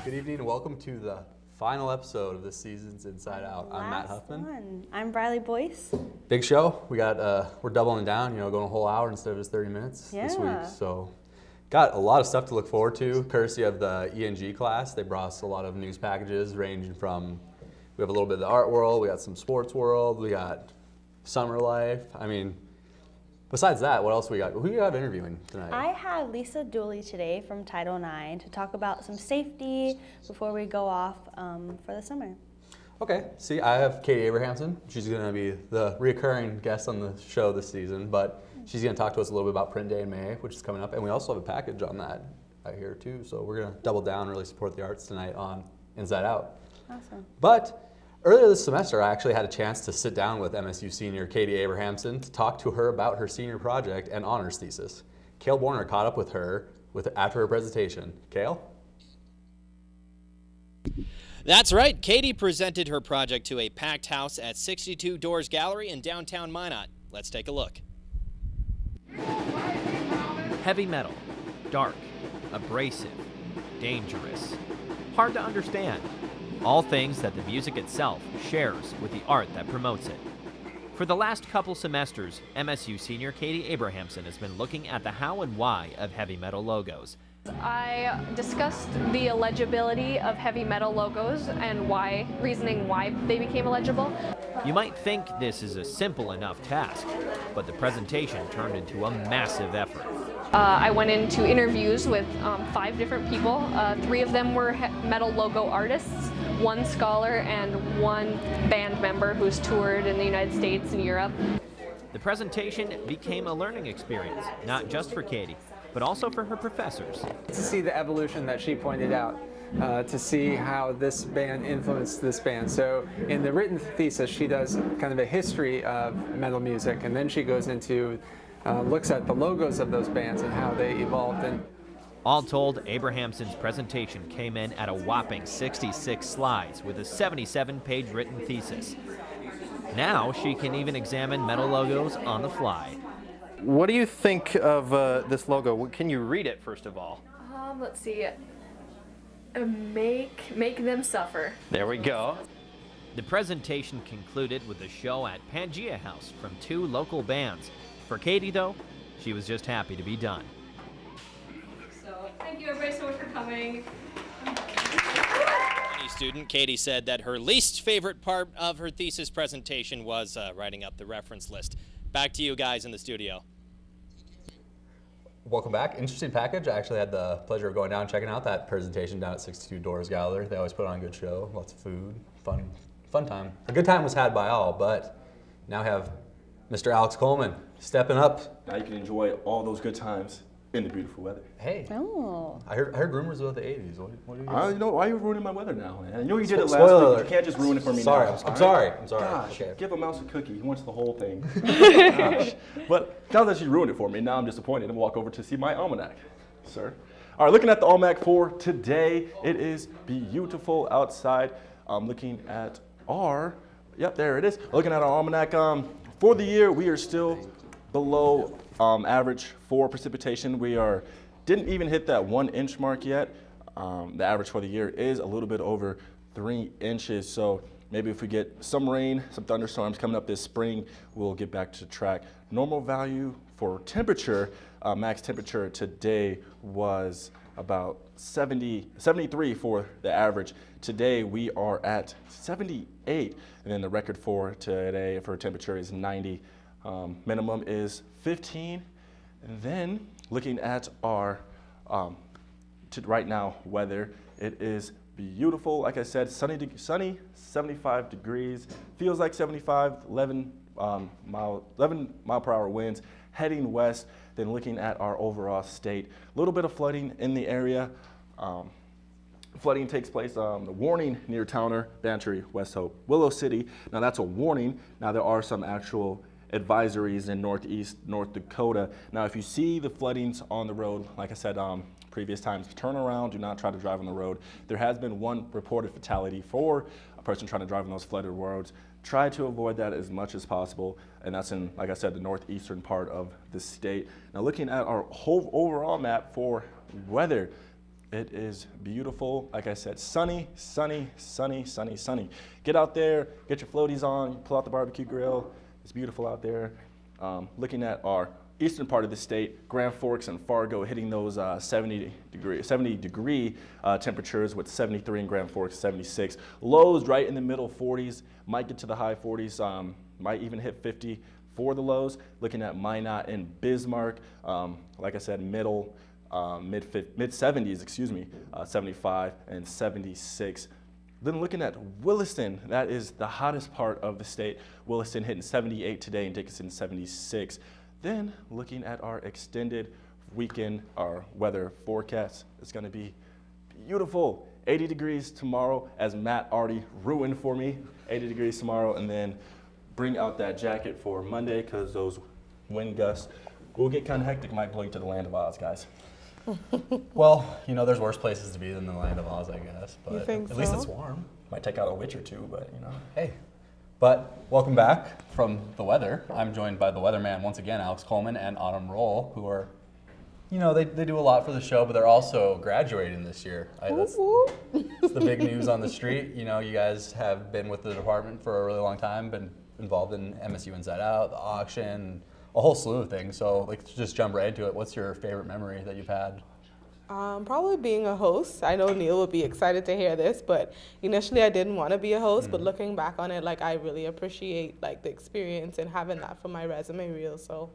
Good evening and welcome to the final episode of this season's Inside Out. I'm Matt Huffman. I'm Briley Boyce. Big show. We're doubling down, going a whole hour instead of just 30 minutes this week. So got a lot of stuff to look forward to, courtesy of the ENG class. They brought us a lot of news packages ranging from, we have a little bit of the art world, we got some sports world, we got summer life. Besides that, what else we got? Who you got interviewing tonight? I had Lisa Dooley today from Title IX to talk about some safety before we go off for the summer. Okay, see, I have Katie Abrahamson. She's going to be the reoccurring guest on the show this season, but she's going to talk to us a little bit about Print Day in May, which is coming up, and we also have a package on that I hear too. So we're going to double down and really support the arts tonight on Inside Out. Awesome. But earlier this semester, I actually had a chance to sit down with MSU senior Katie Abrahamson to talk to her about her senior project and honors thesis. Cale Borner caught up with her after her presentation. Cale? That's right. Katie presented her project to a packed house at 62 Doors Gallery in downtown Minot. Let's take a look. Heavy metal, dark, abrasive, dangerous, hard to understand. All things that the music itself shares with the art that promotes it. For the last couple semesters, MSU senior Katie Abrahamson has been looking at the how and why of heavy metal logos. I discussed the illegibility of heavy metal logos and reasoning why they became illegible. You might think this is a simple enough task, but the presentation turned into a massive effort. I went into interviews with 5 different people. 3 of them were metal logo artists, 1 scholar, and 1 band member who's toured in the United States and Europe. The presentation became a learning experience, not just for Katie, but also for her professors. To see the evolution that she pointed out, to see how this band influenced this band. So in the written thesis, she does kind of a history of metal music, and then she goes into, looks at the logos of those bands and how they evolved. And all told, Abrahamson's presentation came in at a whopping 66 slides with a 77-page written thesis. Now she can even examine metal logos on the fly. What do you think of this logo? Can you read it, first of all? Let's see. Make them suffer. There we go. The presentation concluded with a show at Pangea House from 2 local bands. For Katie, though, she was just happy to be done. So thank you everybody so much for coming. Any student, Katie said that her least favorite part of her thesis presentation was writing up the reference list. Back to you guys in the studio. Welcome back. Interesting package. I actually had the pleasure of going down and checking out that presentation down at 62 Doors Gallery. They always put on a good show, lots of food, fun time. A good time was had by all, but now we have Mr. Alex Coleman stepping up. Now you can enjoy all those good times in the beautiful weather. Hey, Oh. I heard rumors about the 80s. What are you doing? Why are you ruining my weather now, man? I know you did it last Spoiler week. alert. You can't just ruin it for me Sorry, now. I'm sorry. Gosh, Okay. give a mouse a cookie. He wants the whole thing. Gosh. But now that you ruined it for me, now I'm disappointed and walk over to see my almanac, sir. All right, looking at the almanac for today, it is beautiful outside. Looking at yep, there it is. Looking at our almanac, for the year, we are still below average for precipitation. We didn't even hit that 1-inch mark yet. The average for the year is a little bit over 3 inches. So maybe if we get some rain, some thunderstorms coming up this spring, we'll get back to track. Normal value for temperature, max temperature today was about 73 for the average. Today we are at 78, and then the record for today for temperature is 90. Minimum is 15. And then looking at our right now weather, it is beautiful. Like I said, sunny, 75 degrees. Feels like 75, 11 mile per hour winds heading west. Then looking at our overall state, a little bit of flooding in the area. Flooding takes place, the warning near Towner, Bantry, West Hope, Willow City. Now that's a warning. Now there are some actual advisories in Northeast North Dakota. Now if you see the floodings on the road, like I said previous times, turn around, do not try to drive on the road. There has been 1 reported fatality for a person trying to drive on those flooded roads. Try to avoid that as much as possible, and that's in, like I said, the northeastern part of the state. Now looking at our whole overall map for weather, It is beautiful. Like I said, sunny, sunny, sunny, sunny, sunny. Get out there, get your floaties on, pull out the barbecue grill. It's beautiful out there. Looking at our eastern part of the state, Grand Forks and Fargo hitting those 70 degree temperatures with 73 in Grand Forks, 76. Lows right in the middle 40s, might get to the high 40s, might even hit 50 for the lows. Looking at Minot and Bismarck, like I said, mid 70s, 75 and 76. Then looking at Williston, that is the hottest part of the state. Williston hitting 78 today and Dickinson 76. Then looking at our extended weekend, our weather forecast, it's going to be beautiful. 80 degrees tomorrow, as Matt already ruined for me. 80 degrees tomorrow, and then bring out that jacket for Monday because those wind gusts will get kind of hectic. Might blow you to the land of Oz, guys. Well, you know, there's worse places to be than the land of Oz, I guess. But You think at least so? it's warm. Might take out a witch or two, but you know, hey. But welcome back from the weather. I'm joined by the weatherman once again, Alex Coleman and Autumn Roll, who are, you know, they do a lot for the show, but they're also graduating this year. That's the big news on the street. You know, you guys have been with the department for a really long time, been involved in MSU Inside Out, the auction, a whole slew of things. So let's just jump right into it. What's your favorite memory that you've had? Probably being a host. I know Neil would be excited to hear this, but initially I didn't want to be a host, but looking back on it, like I really appreciate like the experience and having that for my resume reel. So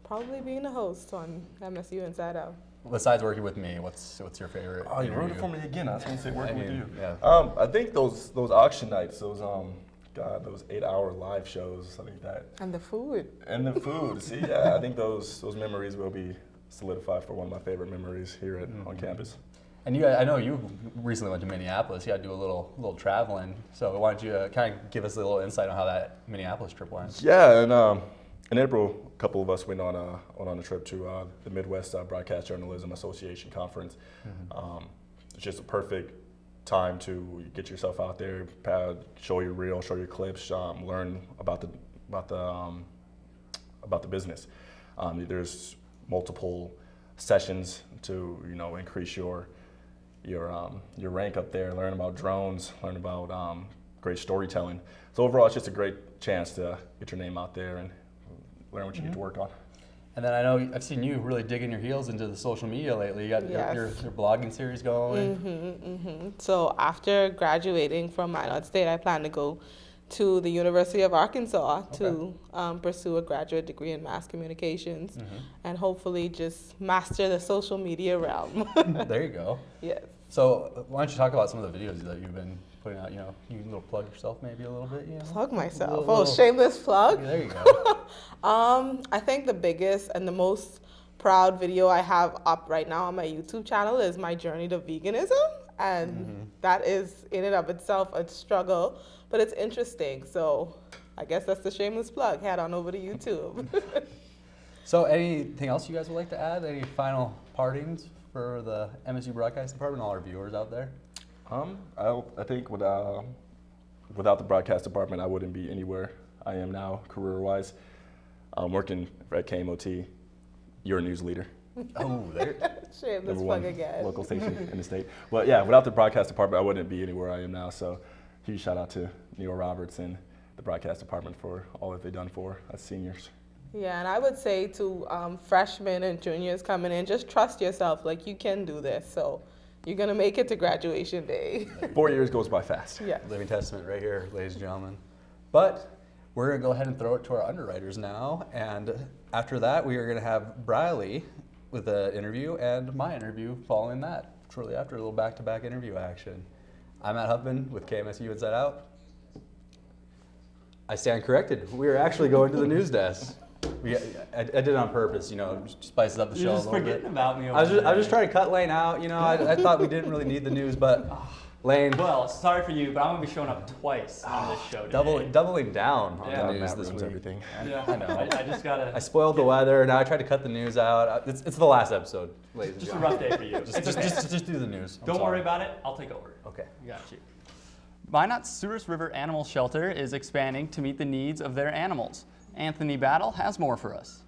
probably being a host on MSU Inside Out. Besides working with me, what's your favorite? Oh, you ruined interview? it for me again. I was going to say working with you. Yeah. I think those auction nights, those 8-hour live shows, I think that. And the food. And the food. See, yeah, I think those memories will be solidified for one of my favorite memories here on campus. And you, I know you recently went to Minneapolis. You had to do a little traveling. So why don't you kind of give us a little insight on how that Minneapolis trip went? Yeah, and in April, a couple of us went on a trip to the Midwest Broadcast Journalism Association conference. It's just a perfect time to get yourself out there, show your reel, show your clips, learn about the business. There's multiple sessions to increase your rank up there. Learn about drones, learn about great storytelling. So overall, it's just a great chance to get your name out there and learn what you need to work on. And then I know I've seen you really digging your heels into the social media lately. You got your blogging series going. So after graduating from Minot State, I plan to go to the University of Arkansas to pursue a graduate degree in mass communications and hopefully just master the social media realm. There you go. Yes. So why don't you talk about some of the videos that you've been putting out? You know, you can little plug yourself maybe a little bit. You know? Plug myself. Little- Shameless plug. Yeah, there you go. I think the biggest and the most proud video I have up right now on my YouTube channel is my journey to veganism. And that is in and of itself a struggle, but it's interesting. So I guess that's the shameless plug. Head on over to YouTube. So anything else you guys would like to add? Any final partings for the MSU Broadcast Department, all our viewers out there? I think without the broadcast department, I wouldn't be anywhere I am now, career-wise. Working at KMOT, you're a news leader. Oh, there. Shameless plug again. Local station in the state. But yeah, without the broadcast department, I wouldn't be anywhere I am now. So huge shout out to Neil Roberts and the broadcast department for all that they've done for us seniors. Yeah, and I would say to freshmen and juniors coming in, just trust yourself. Like, you can do this. So you're going to make it to graduation day. 4 years goes by fast. Yeah. Living testament right here, ladies and gentlemen. But we're going to go ahead and throw it to our underwriters now. And after that, we are going to have Briley with an interview and my interview following that. Shortly after, a little back-to-back interview action. I'm Matt Huffman with KMSU Inside Out. I stand corrected. We are actually going to the news desk. I did it on purpose, spices up the show a little bit. You're just forgetting about me over I was just trying to cut Lane out. I thought we didn't really need the news, but Lane. Well, sorry for you, but I'm going to be showing up twice on this show today. Doubling down on the news Matt this ruins week. everything. Yeah, I know. I just got to... I spoiled the weather. Now I tried to cut the news out. It's the last episode, ladies and Just a gentlemen. rough day for you. Just do the news. Don't worry about it. I'll take over. Okay. Got you. Minot's Souris River Animal Shelter is expanding to meet the needs of their animals. Anthony Battle has more for us.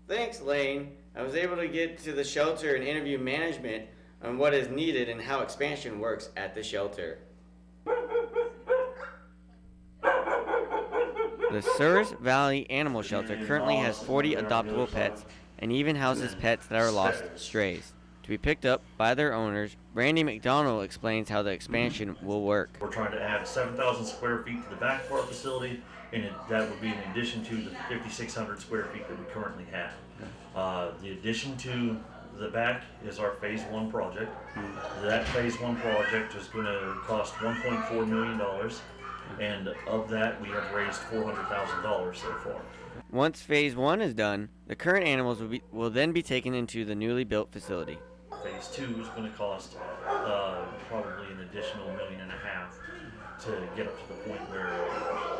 Thanks, Lane. I was able to get to the shelter and interview management, on what is needed and how expansion works at the shelter. The Souris Valley Animal Shelter currently has 40 adoptable pets and even houses pets that are lost strays. To be picked up by their owners, Brandy McDonald explains how the expansion will work. We're trying to add 7,000 square feet to the back of our facility, and that would be in addition to the 5,600 square feet that we currently have. The addition to the back is our phase 1 project. That phase 1 project is going to cost $1.4 million, and of that we have raised $400,000 so far. Once phase 1 is done, the current animals will then be taken into the newly built facility. Phase 2 is going to cost probably an additional $1.5 million to get up to the point where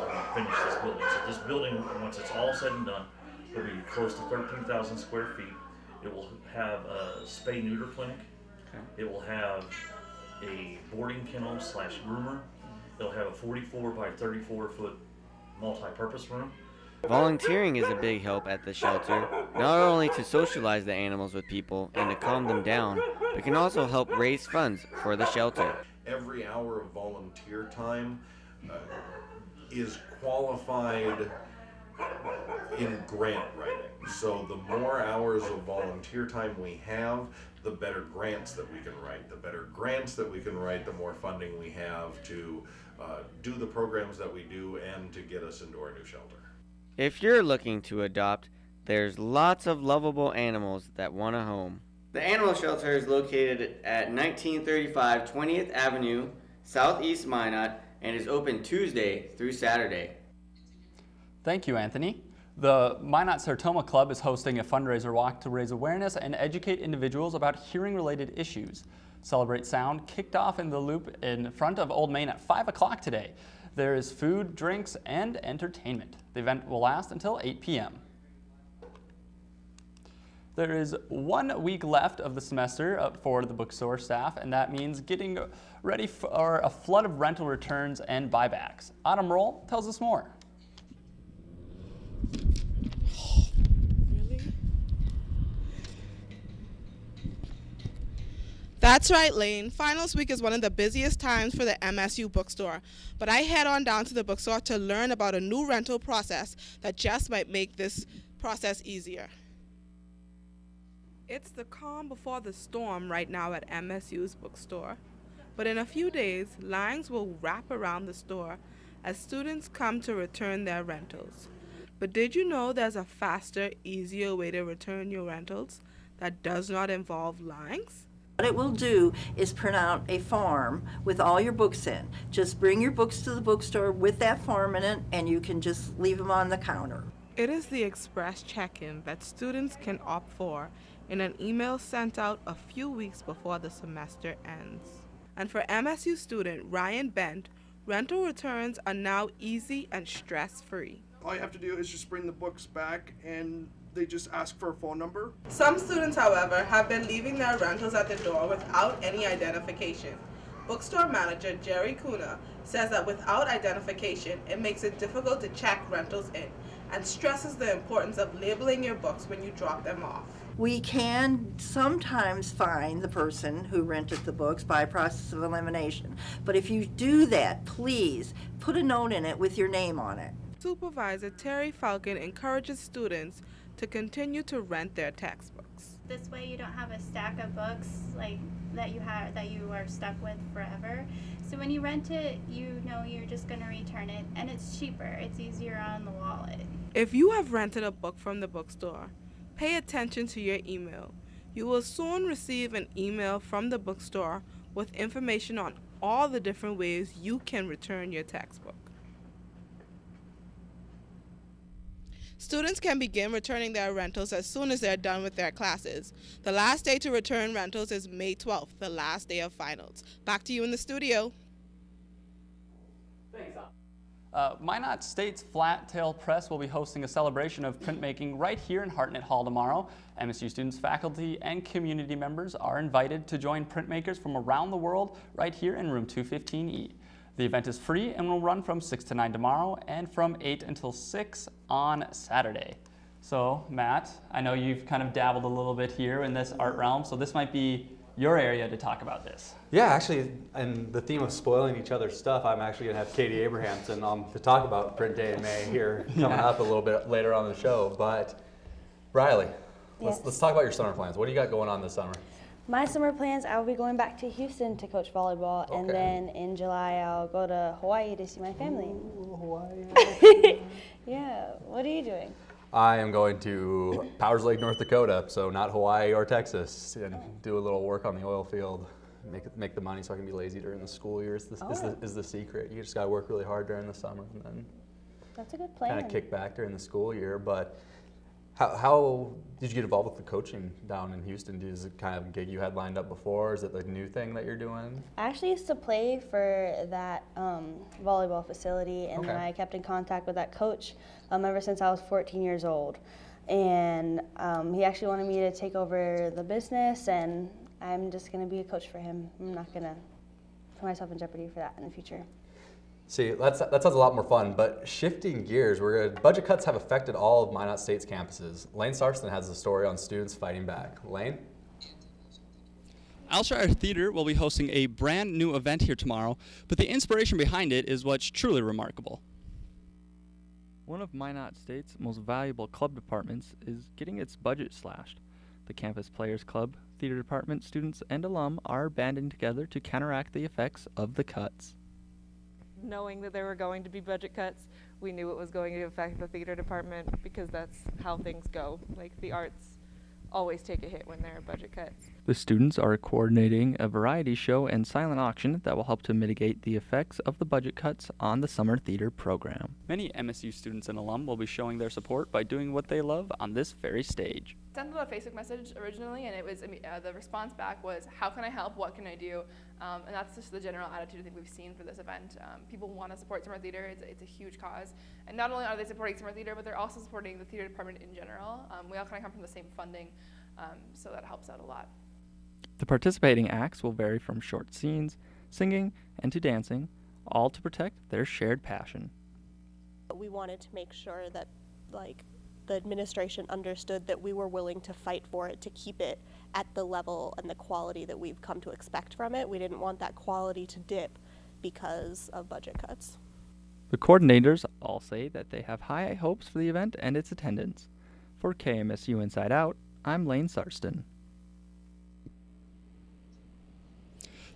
we finish this building. So this building, once it's all said and done, will be close to 13,000 square feet. It will have a spay-neuter clinic. It will have a boarding kennel / groomer. It'll have a 44 by 34 foot multi-purpose room. Volunteering is a big help at the shelter, not only to socialize the animals with people and to calm them down, but can also help raise funds for the shelter. Every hour of volunteer time is qualified in grant writing. So the more hours of volunteer time we have, the better grants that we can write. The better grants that we can write, the more funding we have to do the programs that we do and to get us into our new shelter. If you're looking to adopt, there's lots of lovable animals that want a home. The animal shelter is located at 1935 20th Avenue, Southeast Minot, and is open Tuesday through Saturday. Thank you, Anthony. The Minot Sartoma Club is hosting a fundraiser walk to raise awareness and educate individuals about hearing-related issues. Celebrate Sound kicked off in the Loop in front of Old Main at 5 o'clock today. There is food, drinks, and entertainment. The event will last until 8 p.m. There is 1 week left of the semester for the bookstore staff, and that means getting ready for a flood of rental returns and buybacks. Autumn Roll tells us more. That's right, Lane. Finals week is one of the busiest times for the MSU bookstore, but I head on down to the bookstore to learn about a new rental process that just might make this process easier. It's the calm before the storm right now at MSU's bookstore, but in a few days, lines will wrap around the store as students come to return their rentals. But did you know there's a faster, easier way to return your rentals that does not involve lines? What it will do is print out a form with all your books in. Just bring your books to the bookstore with that form in it, and you can just leave them on the counter. It is the express check-in that students can opt for in an email sent out a few weeks before the semester ends. And for MSU student Ryan Bent, rental returns are now easy and stress-free. All you have to do is just bring the books back and they just ask for a phone number. Some students, however, have been leaving their rentals at the door without any identification. Bookstore manager Jerry Kuna says that without identification, it makes it difficult to check rentals in and stresses the importance of labeling your books when you drop them off. We can sometimes find the person who rented the books by process of elimination. But if you do that, please put a note in it with your name on it. Supervisor Terry Falcon encourages students to continue to rent their textbooks. This way you don't have a stack of books like that you are stuck with forever. So when you rent it, you know you're just going to return it, and it's cheaper. It's easier on the wallet. If you have rented a book from the bookstore, pay attention to your email. You will soon receive an email from the bookstore with information on all the different ways you can return your textbook. Students can begin returning their rentals as soon as they're done with their classes. The last day to return rentals is May 12th, the last day of finals. Back to you in the studio. Thanks, Minot State's Flat Tail Press will be hosting a celebration of printmaking right here in Hartnett Hall tomorrow. MSU students, faculty, and community members are invited to join printmakers from around the world right here in room 215E. The event is free and will run from 6 to 9 tomorrow and from 8 until 6 on Saturday. So, Matt, I know you've kind of dabbled a little bit here in this art realm, so this might be your area to talk about this. Yeah, actually, and the theme of spoiling each other's stuff, I'm actually going to have Katie Abrahamson to talk about Print Day in May here coming up a little bit later on in the show. But Riley, let's talk about your summer plans. What do you got going on this summer? My summer plans, I will be going back to Houston to coach volleyball, and then in July I'll go to Hawaii to see my family. Ooh, Hawaii. Yeah, what are you doing? I am going to Powers Lake, North Dakota, so not Hawaii or Texas, and do a little work on the oil field, make the money so I can be lazy during the school year is the secret. You just got to work really hard during the summer and then that's a good plan. Kind of kick back during the school year. But how did you get involved with the coaching down in Houston? Is it kind of a gig you had lined up before? Is it the new thing that you're doing? I actually used to play for that volleyball facility, and then I kept in contact with that coach ever since I was 14 years old. And he actually wanted me to take over the business, and I'm just going to be a coach for him. I'm not going to put myself in jeopardy for that in the future. See, that sounds a lot more fun, but shifting gears, budget cuts have affected all of Minot State's campuses. Lane Sarston has a story on students fighting back. Lane? Alshire Theater will be hosting a brand new event here tomorrow, but the inspiration behind it is what's truly remarkable. One of Minot State's most valuable club departments is getting its budget slashed. The Campus Players Club, theater department students, and alum are banding together to counteract the effects of the cuts. Knowing that there were going to be budget cuts, we knew it was going to affect the theater department because that's how things go. Like, the arts always take a hit when there are budget cuts. The students are coordinating a variety show and silent auction that will help to mitigate the effects of the budget cuts on the summer theater program. Many MSU students and alum will be showing their support by doing what they love on this very stage. I sent them a Facebook message originally, and it was the response back was, how can I help, what can I do? And that's just the general attitude I think we've seen for this event. People want to support summer theater. It's a huge cause. And not only are they supporting summer theater, but they're also supporting the theater department in general. We all kind of come from the same funding, so that helps out a lot. The participating acts will vary from short scenes, singing, and to dancing, all to protect their shared passion. We wanted to make sure that, like, the administration understood that we were willing to fight for it, to keep it at the level and the quality that we've come to expect from it. We didn't want that quality to dip because of budget cuts. The coordinators all say that they have high hopes for the event and its attendance. For KMSU Inside Out, I'm Lane Sarston.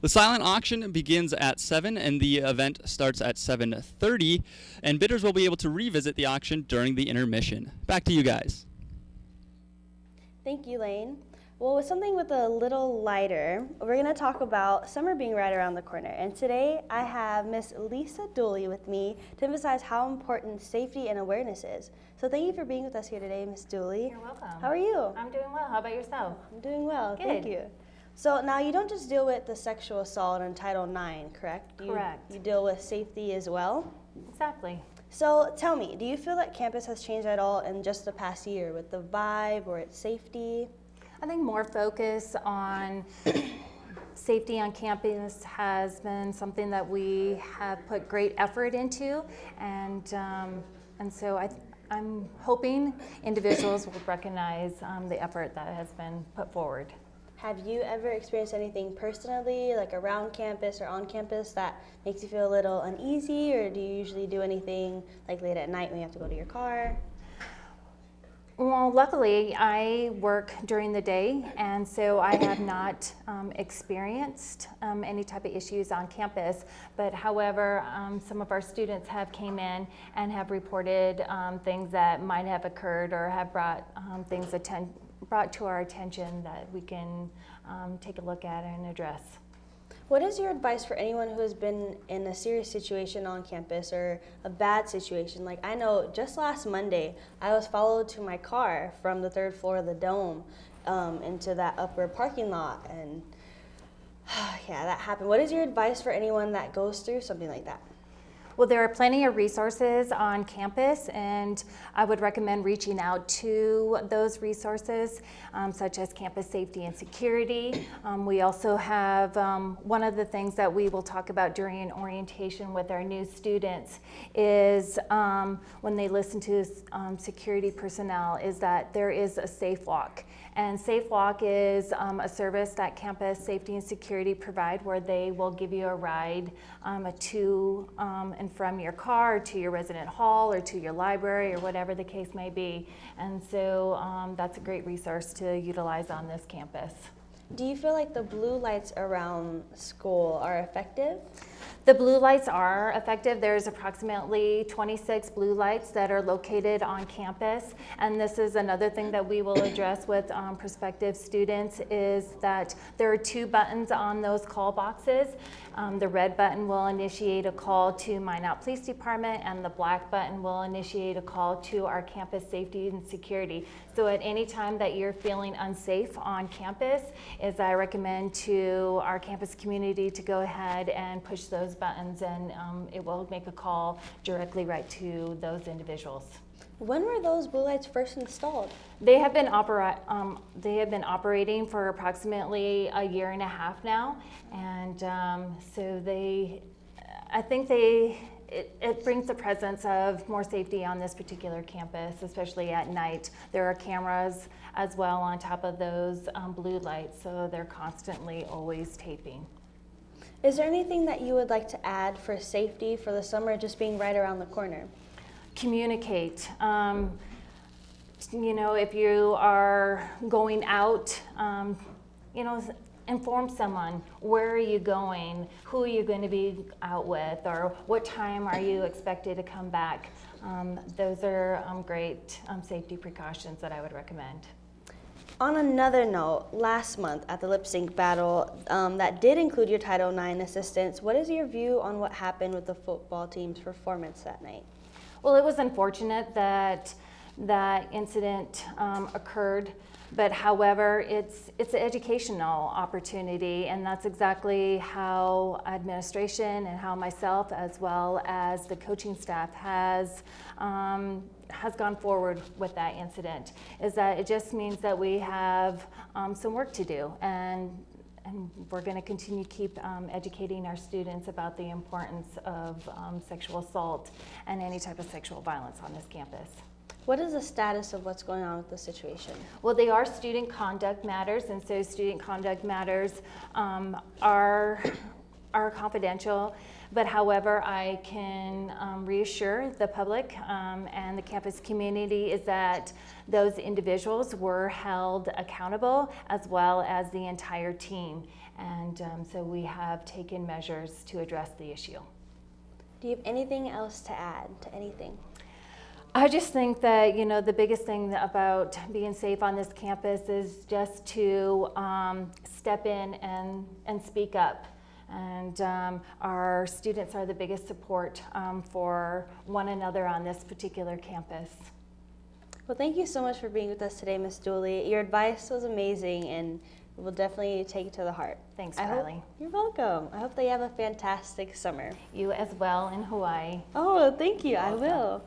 The silent auction begins at 7 and the event starts at 7:30, and bidders will be able to revisit the auction during the intermission. Back to you guys. Thank you, Lane. Well, with something with a little lighter, we're going to talk about summer being right around the corner. And today I have Miss Lisa Dooley with me to emphasize how important safety and awareness is. So thank you for being with us here today, Miss Dooley. You're welcome. How are you? I'm doing well. How about yourself? I'm doing well. Good. Thank you. So now you don't just deal with the sexual assault in Title IX, correct? Correct. You deal with safety as well? Exactly. So tell me, do you feel that campus has changed at all in just the past year with the vibe or its safety? I think more focus on safety on campus has been something that we have put great effort into, and so I'm hoping individuals will recognize the effort that has been put forward. Have you ever experienced anything personally, like around campus or on campus, that makes you feel a little uneasy, or do you usually do anything like late at night when you have to go to your car? Well, luckily, I work during the day, and so I have not experienced any type of issues on campus. But however, some of our students have came in and have reported things that might have occurred or have brought brought to our attention that we can take a look at and address. What is your advice for anyone who has been in a serious situation on campus or a bad situation? Like, I know just last Monday, I was followed to my car from the 3rd floor of the Dome into that upper parking lot, and yeah, that happened. What is your advice for anyone that goes through something like that? Well, there are plenty of resources on campus, and I would recommend reaching out to those resources, such as campus safety and security. We also have one of the things that we will talk about during orientation with our new students is when they listen to security personnel, is that there is a safe walk. And Safe Walk is a service that Campus Safety and Security provide, where they will give you a ride to and from your car to your resident hall or to your library or whatever the case may be. And so that's a great resource to utilize on this campus. Do you feel like the blue lights around school are effective? The blue lights are effective. There's approximately 26 blue lights that are located on campus. And this is another thing that we will address with prospective students, is that there are 2 buttons on those call boxes. The red button will initiate a call to Minot Police Department, and the black button will initiate a call to our campus safety and security. So at any time that you're feeling unsafe on campus, I recommend to our campus community to go ahead and push those buttons, and it will make a call directly right to those individuals. When were those blue lights first installed? They have been operating for approximately a year and a half now, and so I think it brings the presence of more safety on this particular campus, especially at night. There are cameras as well on top of those blue lights, so they're constantly always taping. Is there anything that you would like to add for safety for the summer just being right around the corner? Communicate. If you are going out, inform someone. Where are you going? Who are you going to be out with? Or what time are you expected to come back? Those are great safety precautions that I would recommend. On another note, last month at the lip sync battle that did include your Title IX assistants, what is your view on what happened with the football team's performance that night? Well, it was unfortunate that that incident occurred, but however, it's an educational opportunity, and that's exactly how administration and how myself, as well as the coaching staff, has gone forward with that incident. Is that it just means that we have some work to do, and we're going to continue to keep educating our students about the importance of sexual assault and any type of sexual violence on this campus. What is the status of what's going on with the situation? Well, they are student conduct matters, and so student conduct matters are confidential. But however, I can reassure the public and the campus community is that those individuals were held accountable, as well as the entire team. And so we have taken measures to address the issue. Do you have anything else to add to anything? I just think that, the biggest thing about being safe on this campus is just to step in and speak up. And our students are the biggest support for one another on this particular campus. Well, thank you so much for being with us today, Ms. Dooley. Your advice was amazing, and we'll definitely take it to the heart. Thanks, Riley. You're welcome. I hope that you have a fantastic summer. You as well in Hawaii. Oh, thank you. I will.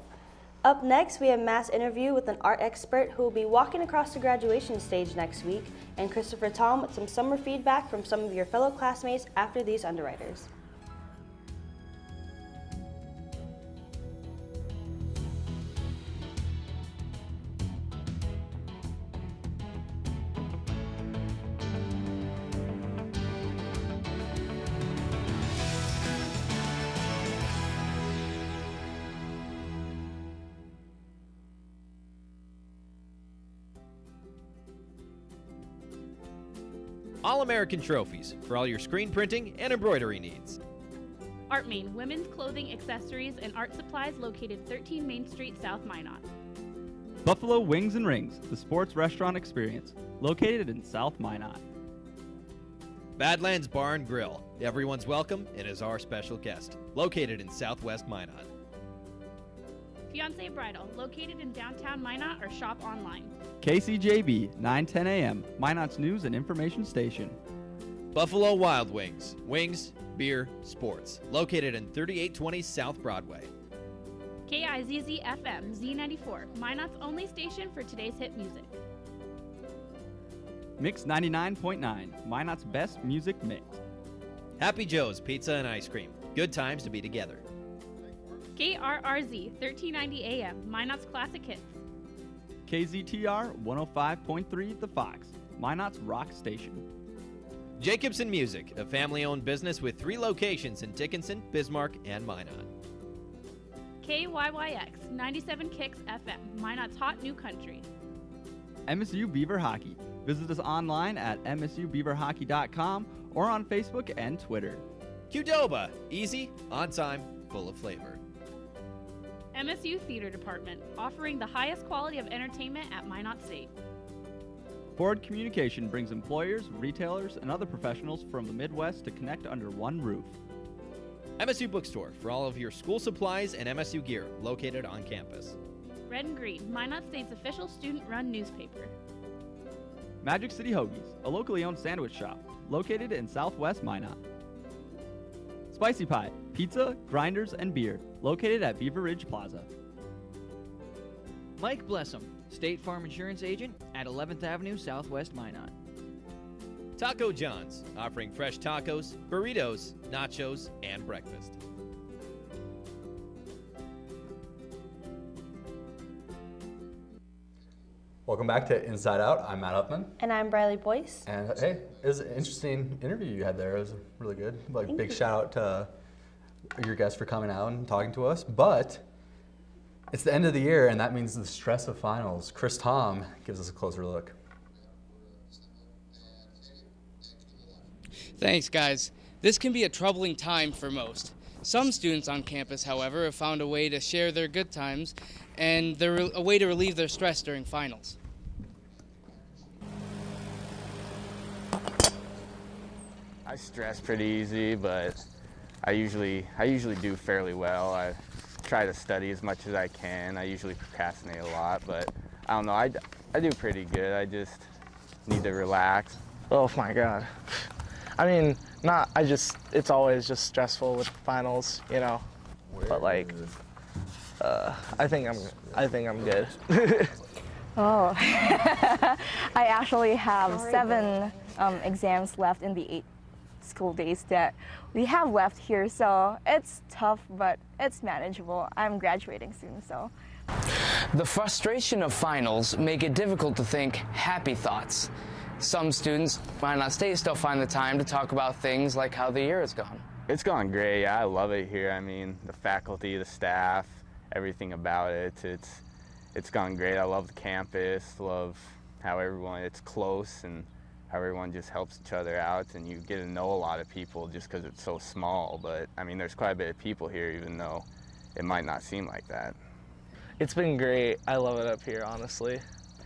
Up next, we have Matt's interview with an art expert who will be walking across the graduation stage next week, and Christopher Tom with some summer feedback from some of your fellow classmates after these underwriters. All-American Trophies for all your screen printing and embroidery needs. ArtMain, women's clothing, accessories, and art supplies located 13 Main Street, South Minot. Buffalo Wings and Rings, the sports restaurant experience, located in South Minot. Badlands Bar and Grill, everyone's welcome and is our special guest, located in Southwest Minot. Fiancé Bridal, located in downtown Minot, or shop online. KCJB, 9:10 a.m., Minot's news and information station. Buffalo Wild Wings, wings, beer, sports, located in 3820 South Broadway. KIZZ FM, Z94, Minot's only station for today's hit music. Mix 99.9, Minot's best music mix. Happy Joe's Pizza and Ice Cream, good times to be together. KRRZ, 1390 AM, Minot's classic hits. KZTR 105.3 The Fox, Minot's rock station. Jacobson Music, a family-owned business with 3 locations in Dickinson, Bismarck, and Minot. KYYX 97 Kicks FM, Minot's hot new country. MSU Beaver Hockey. Visit us online at msubeaverhockey.com or on Facebook and Twitter. Qdoba, easy, on time, full of flavor. MSU Theater Department, offering the highest quality of entertainment at Minot State. Forward Communication brings employers, retailers, and other professionals from the Midwest to connect under one roof. MSU Bookstore for all of your school supplies and MSU gear, located on campus. Red and Green, Minot State's official student-run newspaper. Magic City Hoagies, a locally owned sandwich shop located in Southwest Minot. Spicy Pie, pizza, grinders, and beer, located at Beaver Ridge Plaza. Mike Blessum, State Farm Insurance Agent at 11th Avenue Southwest Minot. Taco John's, offering fresh tacos, burritos, nachos, and breakfast. Welcome back to Inside Out. I'm Matt Huffman. And I'm Briley Boyce. And hey, it was an interesting interview you had there. It was really good. Like, Thank big you. shout out to your guests for coming out and talking to us. But it's the end of the year, and that means the stress of finals. Chris Tom gives us a closer look. Thanks, guys. This can be a troubling time for most. Some students on campus, however, have found a way to share their good times and a way to relieve their stress during finals. I stress pretty easy, but I usually do fairly well. I try to study as much as I can. I usually procrastinate a lot, but I don't know, I do pretty good. I just need to relax. Oh my God. I mean, it's always just stressful with finals, you know. But like, I think I'm good. Oh, I actually have 7 exams left in the 8 school days that we have left here, so it's tough, but it's manageable. I'm graduating soon, so. The frustration of finals make it difficult to think happy thoughts. Some students at Minot State still find the time to talk about things like how the year has gone. It's gone great. Yeah, I love it here. I mean, the faculty, the staff, everything about it. It's gone great. I love the campus. Love how it's close and how everyone just helps each other out, and you get to know a lot of people just because it's so small. But I mean, there's quite a bit of people here, even though it might not seem like that. It's been great. I love it up here, honestly.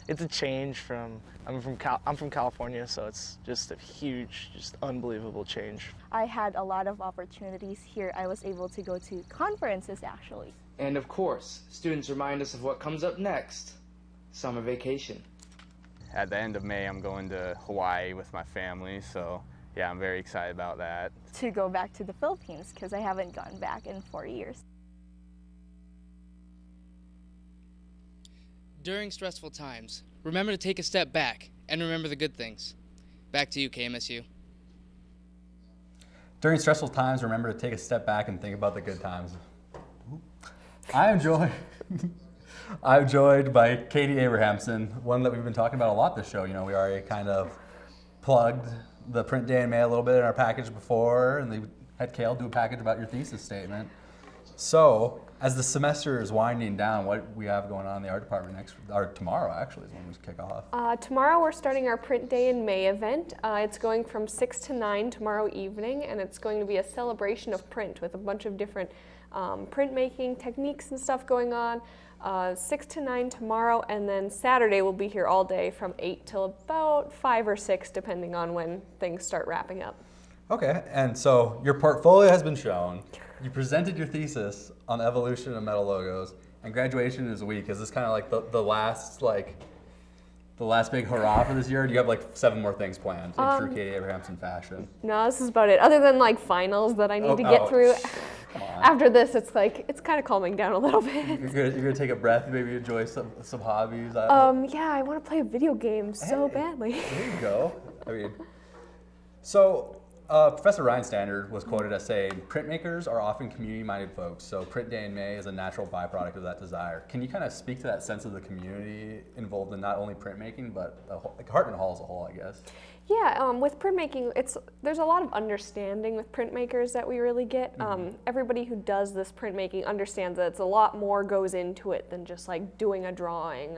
It's a change from, I'm from California, so it's just a huge, just unbelievable change. I had a lot of opportunities here. I was able to go to conferences, actually. And of course, students remind us of what comes up next, summer vacation. At the end of May, I'm going to Hawaii with my family, so yeah, I'm very excited about that. To go back to the Philippines, because I haven't gone back in 4 years. During stressful times, remember to take a step back and remember the good things. Back to you, KMSU. During stressful times, remember to take a step back and think about the good times. I'm joined by Katie Abrahamson, one that we've been talking about a lot this show. You know, we already kind of plugged the print day in May a little bit in our package before, and they had Kale do a package about your thesis statement. So, as the semester is winding down, what we have going on in the art department tomorrow actually is when we kick off. Tomorrow we're starting our Print Day in May event. It's going from 6 to 9 tomorrow evening, and it's going to be a celebration of print with a bunch of different printmaking techniques and stuff going on. 6 to 9 tomorrow, and then Saturday we'll be here all day from 8 till about 5 or 6, depending on when things start wrapping up. Okay, and so your portfolio has been shown. You presented your thesis on the evolution of metal logos, and graduation is a week. Is this kind of like the last big hurrah for this year? Or do you have like 7 more things planned in true Katie Abrahamson fashion? No, this is about it. Other than like finals that I need to get through. After this, it's kind of calming down a little bit. You're gonna take a breath, maybe enjoy some hobbies. Yeah, I want to play a video game so badly. There you go. I mean, so Professor Ryan Standard was quoted as saying, printmakers are often community-minded folks, so print day in May is a natural byproduct of that desire. Can you kind of speak to that sense of the community involved in not only printmaking, but like Hartnett Hall as a whole, I guess? Yeah, with printmaking, there's a lot of understanding with printmakers that we really get. Everybody who does this printmaking understands that it's a lot more goes into it than just like doing a drawing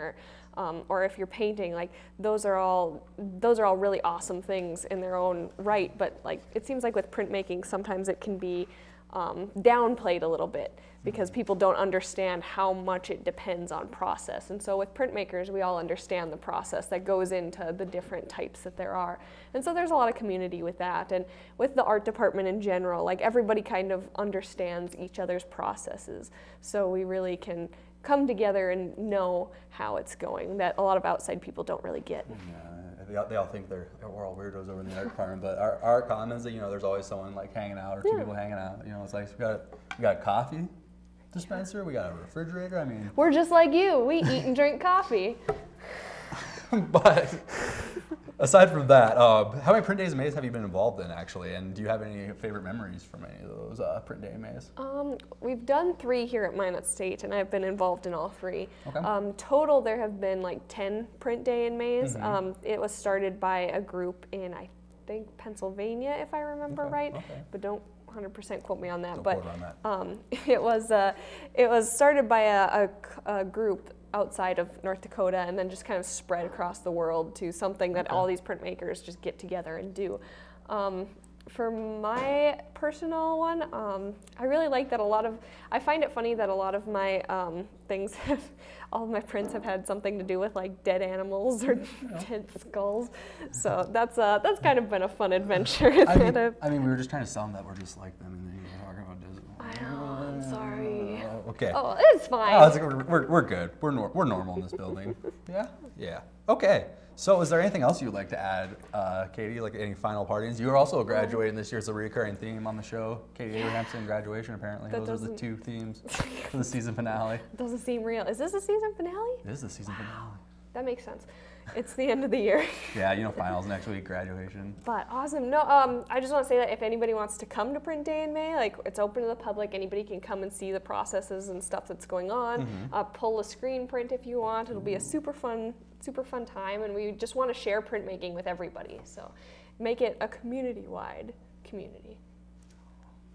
or if you're painting. Like those are all really awesome things in their own right. But like it seems like with printmaking, sometimes it can be downplayed a little bit because people don't understand how much it depends on process. And so with printmakers, we all understand the process that goes into the different types that there are. And so there's a lot of community with that. And with the art department in general, like everybody kind of understands each other's processes. So we really can come together and know how it's going that a lot of outside people don't really get. Yeah, they all think we're all weirdos over in the art department, but our art commons, you know, there's always someone like hanging out or two people hanging out. You know, it's like we got a coffee dispenser, we got a refrigerator. I mean, we're just like you. We eat and drink coffee. But aside from that, how many print days in Mays have you been involved in actually? And do you have any favorite memories from any of those print day Mays? We've done 3 here at Minot State, and I've been involved in all 3. Okay. Total, there have been like 10 print day in Mays. It was started by a group in, I think, Pennsylvania, if I remember right, but don't 100% quote me on that. It was started by a group outside of North Dakota and then just kind of spread across the world to something that all these printmakers just get together and do. For my personal one, I really like that I find it funny that a lot of my things all of my prints have had something to do with like dead animals or dead skulls. So that's kind of been a fun adventure. I mean, we were just trying to sell them that we're just like them and then you were talking about Disney. I know, I'm sorry. Okay. Oh, it's fine. Oh, we're good. We're normal in this building. Yeah? Yeah. Okay. So is there anything else you'd like to add, Katie, like any final partings? You are also graduating this year. It's a recurring theme on the show. Katie Abrahamson graduation, apparently. Those are the 2 themes for the season finale. Doesn't seem real. Is this the season finale? It is the season finale. That makes sense. It's the end of the year. Yeah, you know, finals next week, graduation. But awesome. No, I just want to say that if anybody wants to come to Print Day in May, like it's open to the public. Anybody can come and see the processes and stuff that's going on. Pull a screen print if you want. It'll be a super fun time, and we just want to share printmaking with everybody. So make it a community-wide community.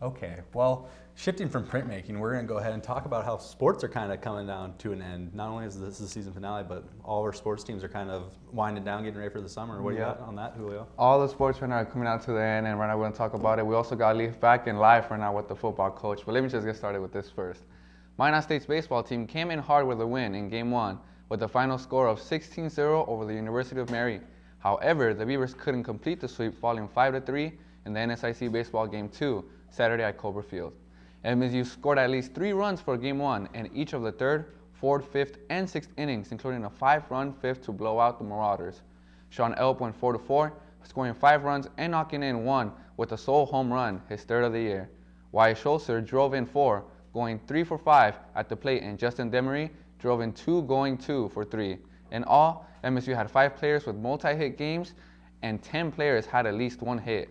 Okay, well, shifting from printmaking, we're going to go ahead and talk about how sports are kind of coming down to an end. Not only is this the season finale, but all our sports teams are kind of winding down, getting ready for the summer. What do you got on that, Julio? All the sports right now are coming out to the end, and right now we're going to talk about it. We also got Leaf back in live right now with the football coach. But let me just get started with this first. Minot State's baseball team came in hard with a win in Game 1 with a final score of 16-0 over the University of Mary. However, the Beavers couldn't complete the sweep, falling 5-3 in the NSIC baseball Game 2, Saturday at Cobra Field. MSU scored at least 3 runs for Game 1 in each of the 3rd, 4th, 5th, and 6th innings, including a 5-run 5th to blow out the Marauders. Sean Elp went 4-4, scoring 5 runs and knocking in 1 with a sole home run, his 3rd of the year. Wyatt Schulzer drove in 4, going 3 for 5 at the plate, and Justin Demery drove in 2, going 2 for 3. In all, MSU had 5 players with multi-hit games, and 10 players had at least 1 hit.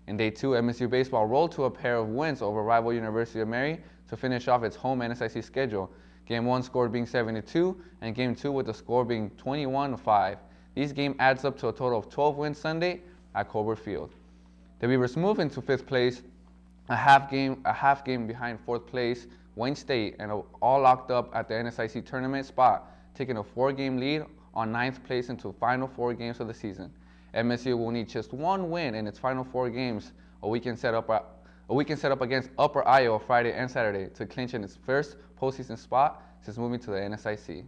In Day 2, MSU baseball rolled to a pair of wins over rival University of Mary to finish off its home NSIC schedule. Game 1 score being 72, and Game 2 with the score being 21-5. These game adds up to a total of 12 wins Sunday at Cobra Field. The Beavers move into 5th place, a half game behind 4th place Wayne State, and all locked up at the NSIC tournament spot, taking a 4-game lead on 9th place into final 4 games of the season. MSU will need just 1 win in its final 4 games, a weekend set up against Upper Iowa Friday and Saturday to clinch in its first postseason spot since moving to the NSIC.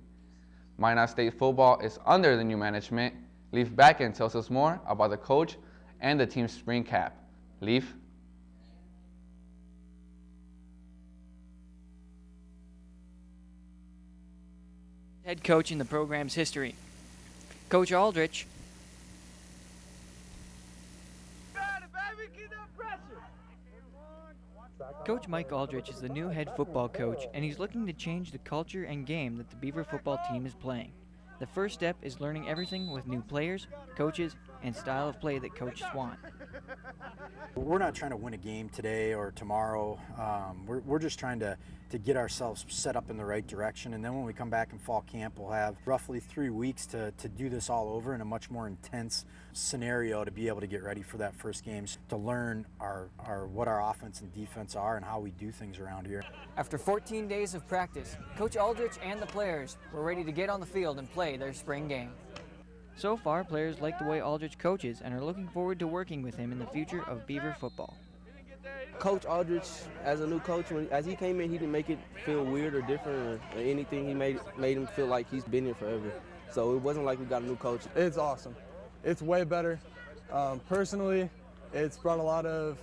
Minot State football is under the new management. Leaf Backen tells us more about the coach and the team's spring cap. Leaf? Head coach in the program's history. Coach Aldrich. Coach Mike Aldrich is the new head football coach, and he's looking to change the culture and game that the Beaver football team is playing. The first step is learning everything with new players, coaches, and style of play that coaches want. We're not trying to win a game today or tomorrow. We're just trying to get ourselves set up in the right direction. And then when we come back in fall camp, we'll have roughly 3 weeks to do this all over in a much more intense scenario to be able to get ready for that first game, to learn what our offense and defense are and how we do things around here. After 14 days of practice, Coach Aldrich and the players were ready to get on the field and play their spring game. So far, players like the way Aldrich coaches and are looking forward to working with him in the future of Beaver football. Coach Aldrich, as a new coach, as he came in, he didn't make it feel weird or different or anything. He made him feel like he's been here forever. So it wasn't like we got a new coach. It's awesome. It's way better. Personally, it's brought a lot of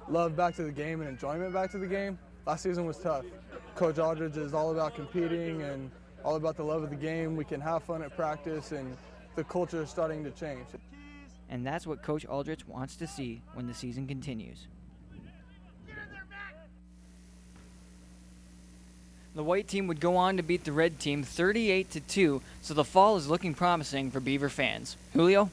love back to the game and enjoyment back to the game. Last season was tough. Coach Aldrich is all about competing and all about the love of the game. We can have fun at practice, and the culture is starting to change. And that's what Coach Aldrich wants to see when the season continues. The white team would go on to beat the red team 38-2, so the fall is looking promising for Beaver fans. Julio?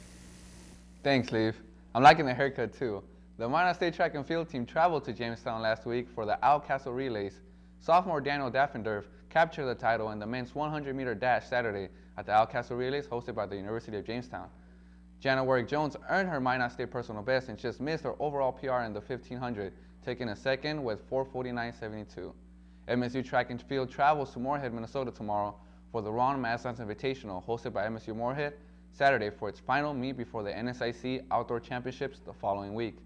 Thanks, Leaf. I'm liking the haircut too. The Minot State track and field team traveled to Jamestown last week for the Owl Castle Relays. Sophomore Daniel Daffendorf captured the title in the men's 100-meter dash Saturday at the Owl Castle Relays hosted by the University of Jamestown. Jana Warwick-Jones earned her Minot State personal best and just missed her overall PR in the 1500, taking a second with 4:49.72. MSU track and field travels to Moorhead, Minnesota tomorrow for the Ron Maslance Invitational hosted by MSU Moorhead Saturday for its final meet before the NSIC Outdoor Championships the following week.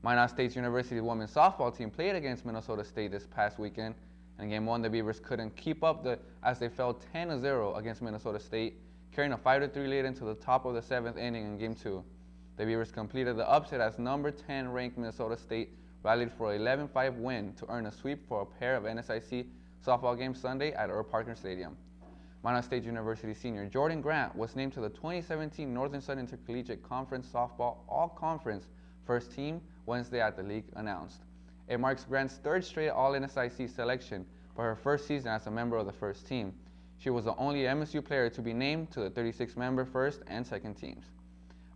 Minot State University women's softball team played against Minnesota State this past weekend. In Game 1, the Beavers couldn't keep up as they fell 10-0 against Minnesota State, carrying a 5-3 lead into the top of the 7th inning in Game 2. The Beavers completed the upset as number 10 ranked Minnesota State rallied for an 11-5 win to earn a sweep for a pair of NSIC softball games Sunday at Earl Parker Stadium. Minot State University senior Jordan Grant was named to the 2017 Northern Sun Intercollegiate Conference Softball All-Conference First Team Wednesday at the league announced. It marks Grant's third straight All-NSIC selection for her first season as a member of the first team. She was the only MSU player to be named to the 36-member first and second teams.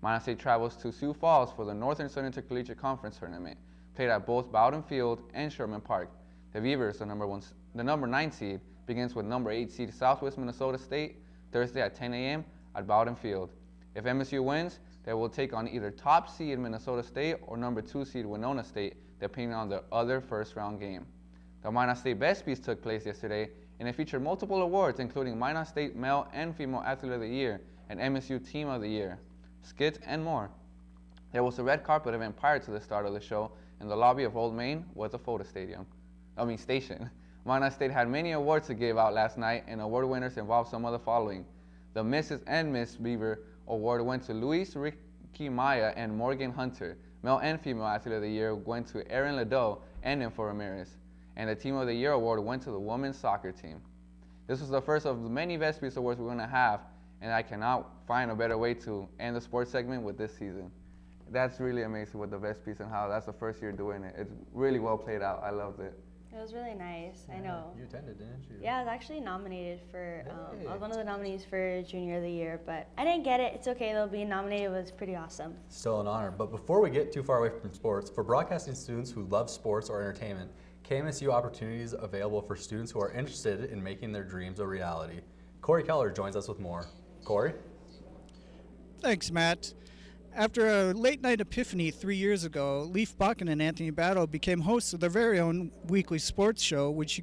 Minot State travels to Sioux Falls for the Northern Sun Intercollegiate Conference Tournament, played at both Bowden Field and Sherman Park. The Beavers, the number 9 seed, begins with number 8 seed Southwest Minnesota State Thursday at 10 a.m. at Bowden Field. If MSU wins, they will take on either top seed Minnesota State or number 2 seed Winona State, depending on their other first-round game. The Minot State Bespies took place yesterday, and it featured multiple awards, including Minot State Male and Female Athlete of the Year and MSU Team of the Year, skits, and more. There was a red carpet event prior to the start of the show in the lobby of Old Main with a photo station. Minot State had many awards to give out last night, and award winners involved some of the following. The Mrs. and Miss Beaver Award went to Luis Ricky Maya and Morgan Hunter. Male and Female Athlete of the Year went to Aaron Ledoux and Info Ramirez. And the Team of the Year Award went to the women's soccer team. This was the first of the many Vespies awards we're going to have, and I cannot find a better way to end the sports segment with this season. That's really amazing with the Vespies and how that's the first year doing it. It's really well played out. I loved it. It was really nice. I know. You attended, didn't you? Yeah, I was actually nominated for, I was one of the nominees for Junior of the Year, but I didn't get it. It's okay, though. Being nominated was pretty awesome. Still an honor. But before we get too far away from sports, for broadcasting students who love sports or entertainment, KMSU opportunities available for students who are interested in making their dreams a reality. Corey Keller joins us with more. Corey? Thanks, Matt. After a late-night epiphany 3 years ago, Leif Bakken and Anthony Battle became hosts of their very own weekly sports show, which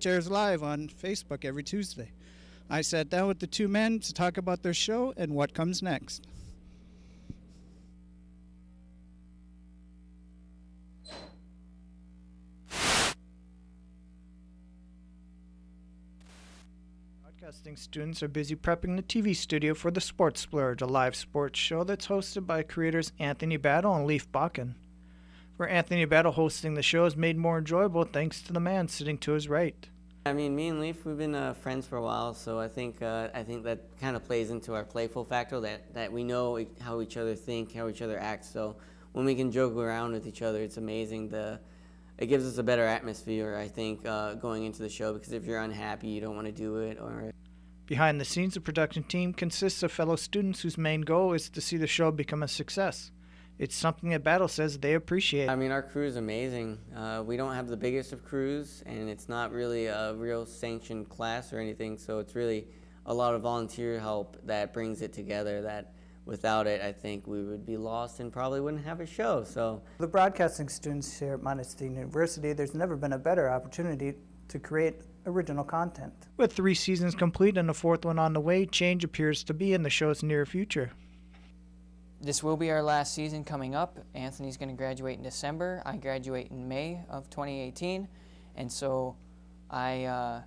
airs live on Facebook every Tuesday. I sat down with the two men to talk about their show and what comes next. Broadcasting students are busy prepping the TV studio for the Sports Splurge, a live sports show that's hosted by creators Anthony Battle and Leif Bakken. For Anthony Battle, hosting the show is made more enjoyable thanks to the man sitting to his right. I mean, me and Leif, we've been friends for a while, so I think that kind of plays into our playful factor, that we know how each other think, how each other act. So when we can joke around with each other, it's amazing. It gives us a better atmosphere, I think, going into the show, because if you're unhappy, you don't want to do it. Behind the scenes, the production team consists of fellow students whose main goal is to see the show become a success. It's something that Battle says they appreciate. I mean, our crew is amazing. We don't have the biggest of crews, and it's not really a real sanctioned class or anything, so it's really a lot of volunteer help that brings it together, that without it, I think we would be lost and probably wouldn't have a show. So the broadcasting students here at Minot State University, there's never been a better opportunity to create original content. With 3 seasons complete and a 4th one on the way, change appears to be in the show's near future. This will be our last season coming up. Anthony's going to graduate in December. I graduate in May of 2018. And so I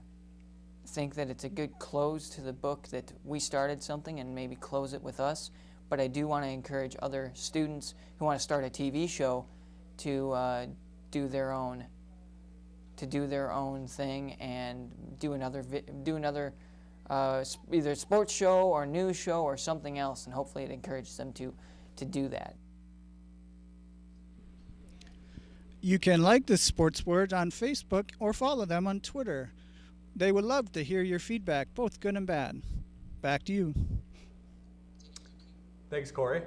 think that it's a good close to the book that we started something and maybe close it with us. But I do want to encourage other students who want to start a TV show to do their own thing and do another either sports show or news show or something else, and hopefully it encourages them to do that. You can like the Sports Word on Facebook or follow them on Twitter. They would love to hear your feedback, both good and bad. Back to you. Thanks, Corey.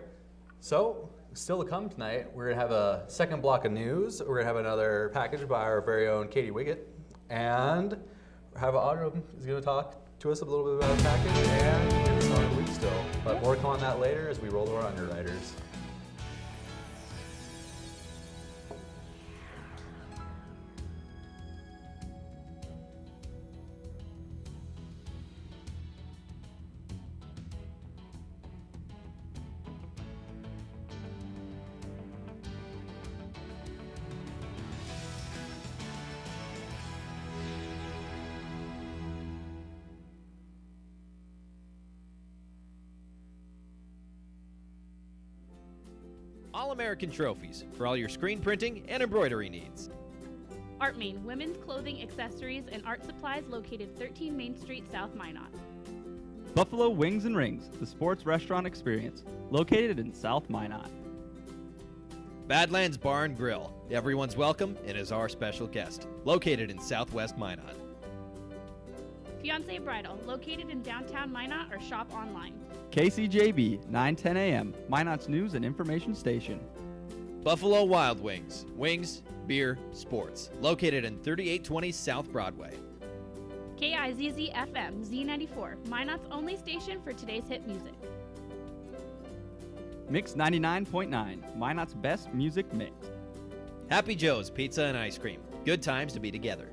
So, still to come tonight, we're going to have a second block of news. We're going to have another package by our very own Katie Wiggett. And have Audra is going to talk to us a little bit about the package and maybe song of the week still. But more on that later as we roll to our underwriters. All-American trophies for all your screen printing and embroidery needs. ArtMain, women's clothing, accessories, and art supplies located 13 Main Street, South Minot. Buffalo Wings and Rings, the sports restaurant experience, located in South Minot. Badlands Bar and Grill, everyone's welcome and is our special guest, located in Southwest Minot. Fiance Bridal, located in downtown Minot or shop online. KCJB, 9:10 a.m., Minot's news and information station. Buffalo Wild Wings, wings, beer, sports, located in 3820 South Broadway. KIZZ FM, Z94, Minot's only station for today's hit music. Mix 99.9, Minot's best music mix. Happy Joe's Pizza and Ice Cream, good times to be together.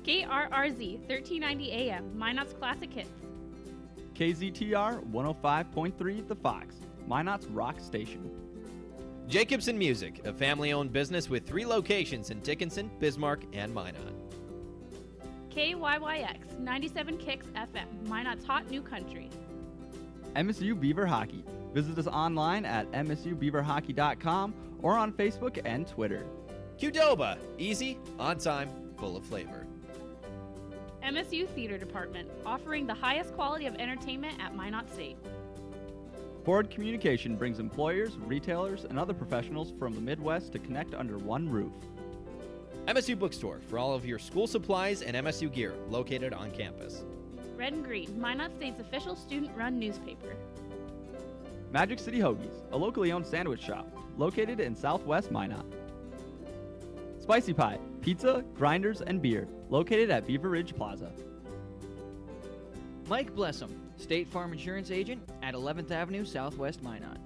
KRRZ, 1390 AM, Minot's classic hits. KZTR 105.3 The Fox, Minot's rock station. Jacobson Music, a family-owned business with 3 locations in Dickinson, Bismarck, and Minot. KYYX, 97 Kicks FM, Minot's hot new country. MSU Beaver Hockey. Visit us online at msubeaverhockey.com or on Facebook and Twitter. Qdoba, easy, on time, full of flavor. MSU Theater Department, offering the highest quality of entertainment at Minot State. Ford Communication brings employers, retailers, and other professionals from the Midwest to connect under one roof. MSU Bookstore for all of your school supplies and MSU gear, located on campus. Red and Green, Minot State's official student-run newspaper. Magic City Hoagies, a locally owned sandwich shop, located in Southwest Minot. Spicy Pie, pizza, grinders, and beer, located at Beaver Ridge Plaza. Mike Blessum, State Farm Insurance Agent at 11th Avenue, Southwest Minot.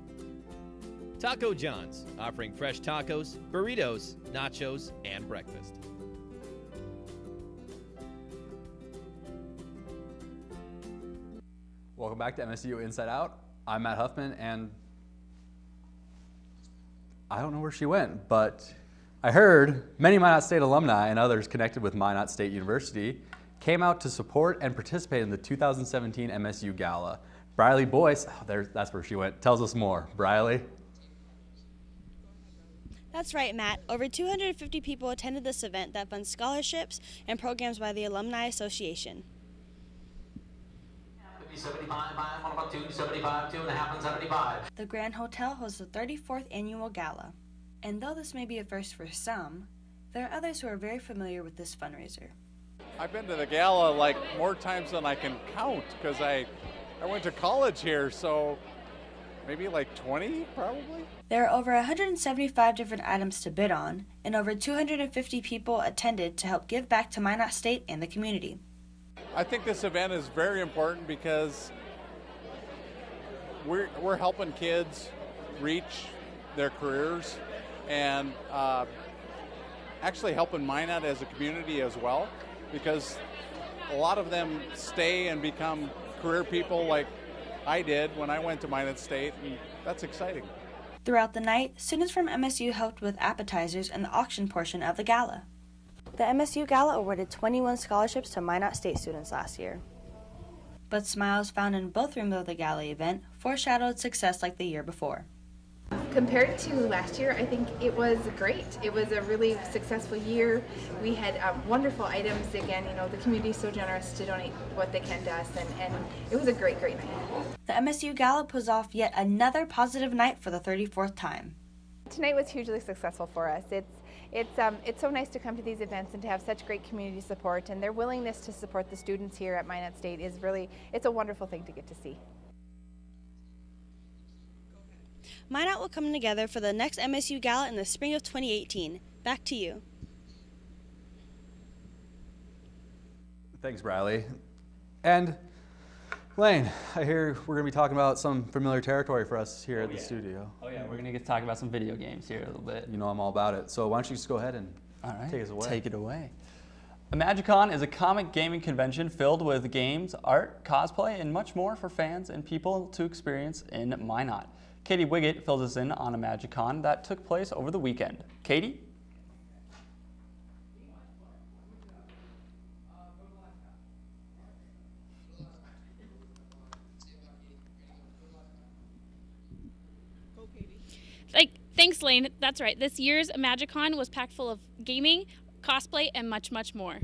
Taco John's, offering fresh tacos, burritos, nachos, and breakfast. Welcome back to MSU Inside Out. I'm Matt Huffman, and I don't know where she went, but I heard many Minot State alumni and others connected with Minot State University came out to support and participate in the 2017 MSU Gala. Briley Boyce, that's where she went, tells us more. Briley? That's right, Matt. Over 250 people attended this event that funds scholarships and programs by the Alumni Association. 75, 275, 2.5, and 75. The Grand Hotel hosts the 34th Annual Gala. And though this may be a first for some, there are others who are very familiar with this fundraiser. I've been to the gala like more times than I can count because I went to college here, so maybe like 20 probably. There are over 175 different items to bid on, and over 250 people attended to help give back to Minot State and the community. I think this event is very important because we're helping kids reach their careers and actually helping Minot as a community as well, because a lot of them stay and become career people like I did when I went to Minot State, and that's exciting. Throughout the night, students from MSU helped with appetizers and the auction portion of the gala. The MSU Gala awarded 21 scholarships to Minot State students last year. But smiles found in both rooms of the gala event foreshadowed success like the year before. Compared to last year, I think it was great. It was a really successful year. We had wonderful items. Again, you know, the community is so generous to donate what they can to us, and it was a great, great night. The MSU Gala pulls off yet another positive night for the 34th time. Tonight was hugely successful for us. It's so nice to come to these events and to have such great community support, and their willingness to support the students here at Minot State is really, it's a wonderful thing to get to see. Minot will come together for the next MSU Gala in the spring of 2018. Back to you. Thanks, Bradley. And Lane, I hear we're going to be talking about some familiar territory for us here at the studio. Oh yeah, we're going to get to talk about some video games here a little bit. You know I'm all about it. So why don't you just go ahead and take us away. Take it away. MagiCon is a comic gaming convention filled with games, art, cosplay, and much more for fans and people to experience in Minot. Katie Wiggett fills us in on a MagiCon that took place over the weekend. Katie? Thanks, Lane. That's right. This year's MagiCon was packed full of gaming, cosplay, and much, much more.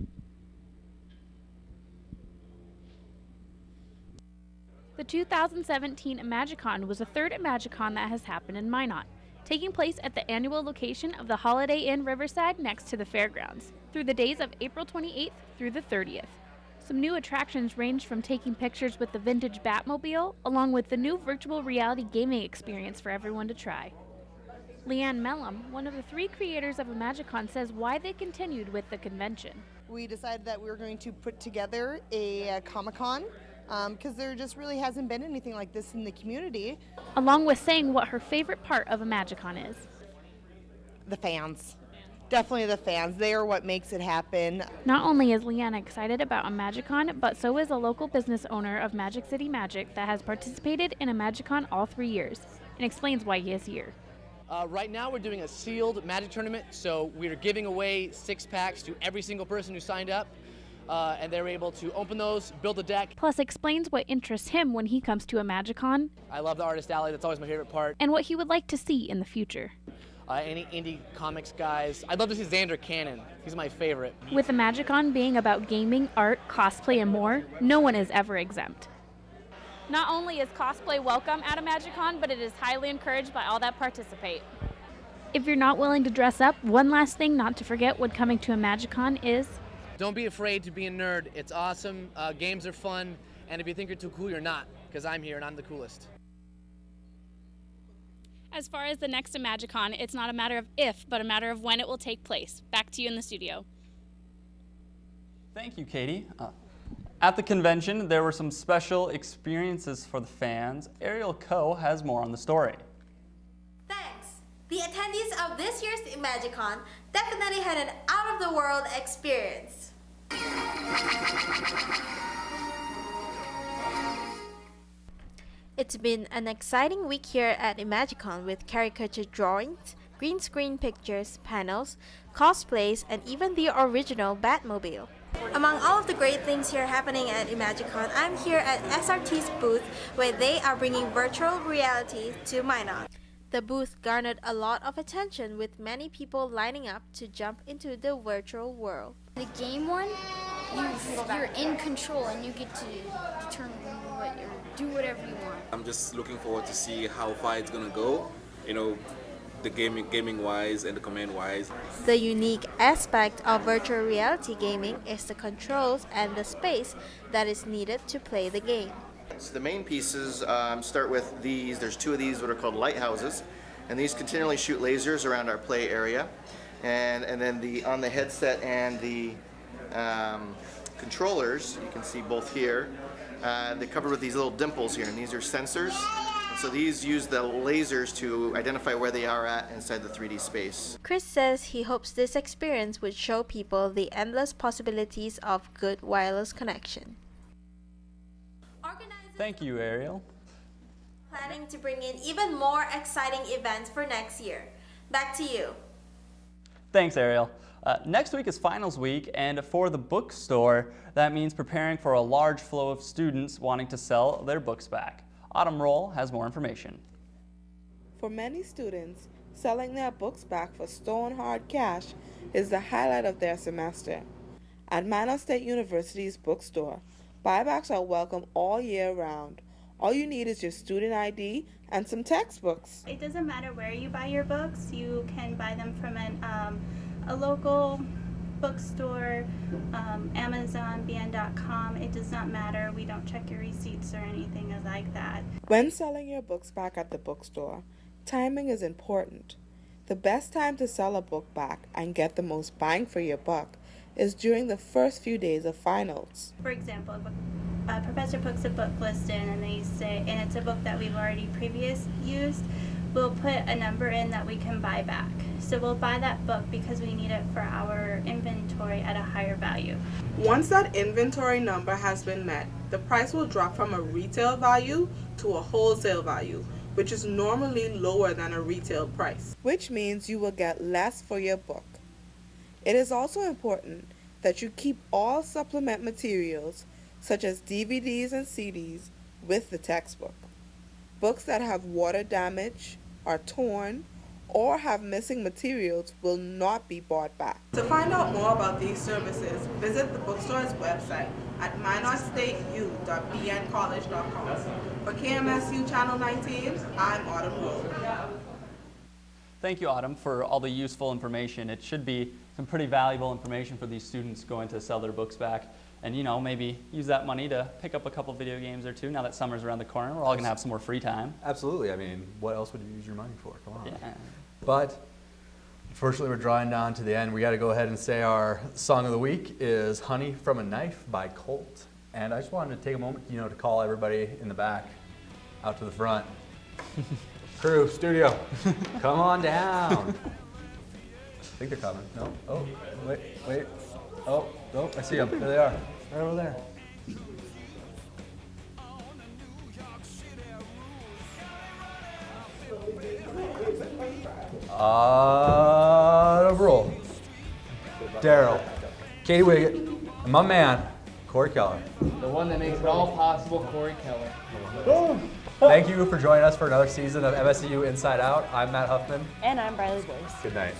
The 2017 MagiCon was the third MagiCon that has happened in Minot, taking place at the annual location of the Holiday Inn Riverside next to the fairgrounds, through the days of April 28th through the 30th. Some new attractions ranged from taking pictures with the vintage Batmobile, along with the new virtual reality gaming experience for everyone to try. Leanne Mellum, one of the three creators of a MagiCon, says why they continued with the convention. We decided that we were going to put together a Comic-Con because there just really hasn't been anything like this in the community. Along with saying what her favorite part of a MagiCon is. The fans. Definitely the fans. They are what makes it happen. Not only is Leanne excited about a MagiCon, but so is a local business owner of Magic City Magic that has participated in a MagiCon all 3 years, and explains why he is here. Right now we're doing a sealed Magic tournament, so we're giving away 6-packs to every single person who signed up, and they're able to open those, build a deck. Plus explains what interests him when he comes to a MagiCon. I love the Artist Alley, that's always my favorite part. And what he would like to see in the future. Any indie comics guys. I'd love to see Xander Cannon, he's my favorite. With the MagiCon being about gaming, art, cosplay, and more, no one is ever exempt. Not only is cosplay welcome at a MagiCon, but it is highly encouraged by all that participate. If you're not willing to dress up, one last thing not to forget when coming to a MagiCon is... Don't be afraid to be a nerd. It's awesome. Games are fun. And if you think you're too cool, you're not. Because I'm here and I'm the coolest. As far as the next MagiCon, it's not a matter of if, but a matter of when it will take place. Back to you in the studio. Thank you, Katie. At the convention, there were some special experiences for the fans. Ariel Coe has more on the story. Thanks. The attendees of this year's MagiCon definitely had an out-of-the-world experience. It's been an exciting week here at MagiCon with caricature drawings, green screen pictures, panels, cosplays, and even the original Batmobile. Among all of the great things here happening at MagiCon, I'm here at SRT's booth where they are bringing virtual reality to Minot. The booth garnered a lot of attention with many people lining up to jump into the virtual world. The game one, you're in control and you get to determine what you do whatever you want. I'm just looking forward to see how far it's gonna go, you know, the gaming wise and the command wise. The unique aspect of virtual reality gaming is the controls and the space that is needed to play the game. So the main pieces start with these. There's 2 of these that are called lighthouses, and these continually shoot lasers around our play area. And then on the headset and the controllers, you can see both here, they're covered with these little dimples here, and these are sensors. And so these use the lasers to identify where they are at inside the 3D space. Chris says he hopes this experience would show people the endless possibilities of good wireless connection. Thank you, Ariel. Planning to bring in even more exciting events for next year. Back to you. Thanks, Ariel. Next week is finals week, and for the bookstore, that means preparing for a large flow of students wanting to sell their books back. Autumn Roll has more information. For many students, selling their books back for stone hard cash is the highlight of their semester. At Minot State University's bookstore, buybacks are welcome all year round. All you need is your student ID and some textbooks. It doesn't matter where you buy your books. You can buy them from a local bookstore, Amazon, BN.com. It does not matter. We don't check your receipts or anything like that. When selling your books back at the bookstore, timing is important. The best time to sell a book back and get the most bang for your buck is during the first few days of finals. For example, if a professor puts a book list in and they say, and it's a book that we've already used, we'll put a number in that we can buy back. So we'll buy that book because we need it for our inventory at a higher value. Once that inventory number has been met, the price will drop from a retail value to a wholesale value, which is normally lower than a retail price, which means you will get less for your book. It is also important that you keep all supplement materials, such as DVDs and CDs, with the textbook. Books that have water damage, are torn, or have missing materials will not be bought back. To find out more about these services, visit the bookstore's website at minotstateu.bncollege.com. For KMSU Channel 19, I'm Autumn Rowe. Thank you, Autumn, for all the useful information. It should be some pretty valuable information for these students going to sell their books back. And, you know, maybe use that money to pick up a couple video games or two now that summer's around the corner. We're all going to have some more free time. Absolutely. I mean, what else would you use your money for? Come on. Yeah. But unfortunately, we're drawing down to the end. We got to go ahead and say our song of the week is Honey from a Knife by Colt. And I just wanted to take a moment, you know, to call everybody in the back out to the front. Crew, studio, come on down. I think they're coming. No? Oh, wait. Oh, I see them. There they are. Right over there. Roll. Daryl, Katie Wiggett, and my man, Corey Keller. The one that makes it all possible, Corey Keller. Thank you for joining us for another season of MSU Inside Out. I'm Matt Huffman. And I'm Briley Boyce. Good night.